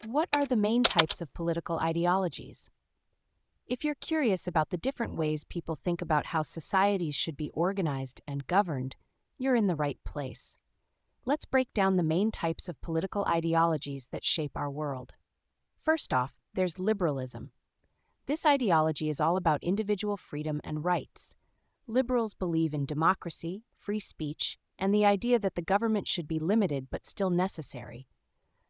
What are the main types of political ideologies? If you're curious about the different ways people think about how societies should be organized and governed, you're in the right place. Let's break down the main types of political ideologies that shape our world. First off, there's liberalism. This ideology is all about individual freedom and rights. Liberals believe in democracy, free speech, and the idea that the government should be limited but still necessary.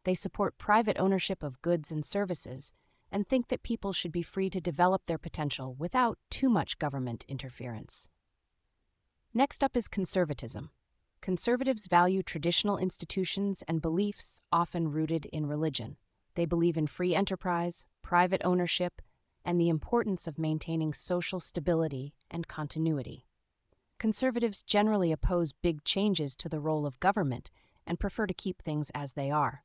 They support private ownership of goods and services and think that people should be free to develop their potential without too much government interference. Next up is conservatism. Conservatives value traditional institutions and beliefs often rooted in religion. They believe in free enterprise, private ownership, and the importance of maintaining social stability and continuity. Conservatives generally oppose big changes to the role of government and prefer to keep things as they are.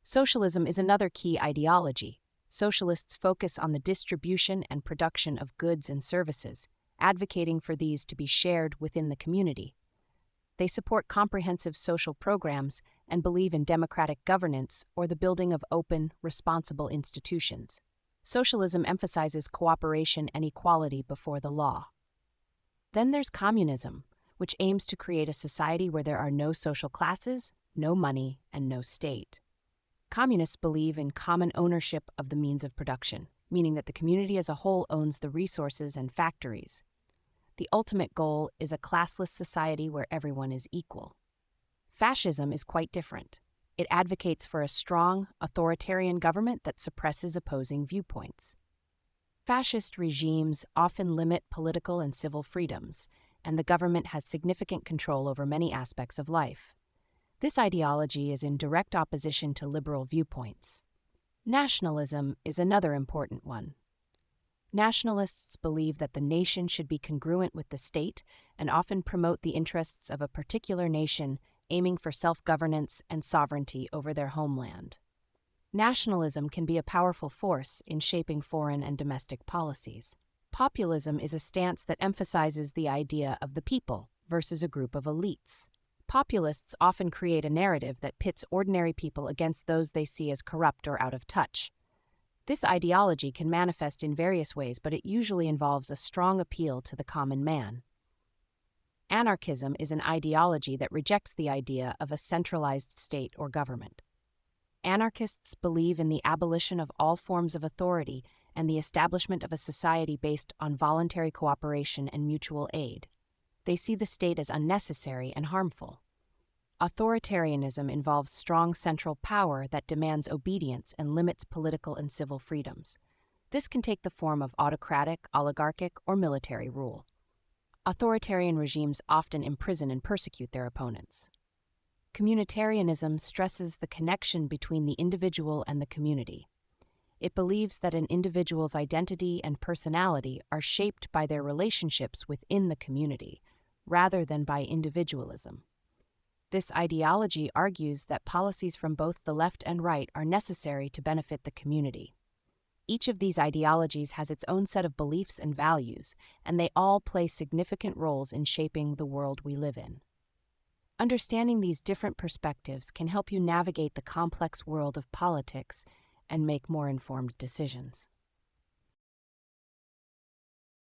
Socialism is another key ideology. Socialists focus on the distribution and production of goods and services, advocating for these to be shared within the community. They support comprehensive social programs and believe in democratic governance or the building of open, responsible institutions. Socialism emphasizes cooperation and equality before the law. Then there's communism, which aims to create a society where there are no social classes, no money, and no state. Communists believe in common ownership of the means of production, meaning that the community as a whole owns the resources and factories. The ultimate goal is a classless society where everyone is equal. Fascism is quite different. It advocates for a strong, authoritarian government that suppresses opposing viewpoints. Fascist regimes often limit political and civil freedoms, and the government has significant control over many aspects of life. This ideology is in direct opposition to liberal viewpoints. Nationalism is another important one. Nationalists believe that the nation should be congruent with the state and often promote the interests of a particular nation, aiming for self-governance and sovereignty over their homeland. Nationalism can be a powerful force in shaping foreign and domestic policies. Populism is a stance that emphasizes the idea of the people versus a group of elites. Populists often create a narrative that pits ordinary people against those they see as corrupt or out of touch. This ideology can manifest in various ways, but it usually involves a strong appeal to the common man. Anarchism is an ideology that rejects the idea of a centralized state or government. Anarchists believe in the abolition of all forms of authority and the establishment of a society based on voluntary cooperation and mutual aid. They see the state as unnecessary and harmful. Authoritarianism involves strong central power that demands obedience and limits political and civil freedoms. This can take the form of autocratic, oligarchic, or military rule. Authoritarian regimes often imprison and persecute their opponents. Communitarianism stresses the connection between the individual and the community. It believes that an individual's identity and personality are shaped by their relationships within the community, rather than by individualism. This ideology argues that policies from both the left and right are necessary to benefit the community. Each of these ideologies has its own set of beliefs and values, and they all play significant roles in shaping the world we live in. Understanding these different perspectives can help you navigate the complex world of politics and make more informed decisions.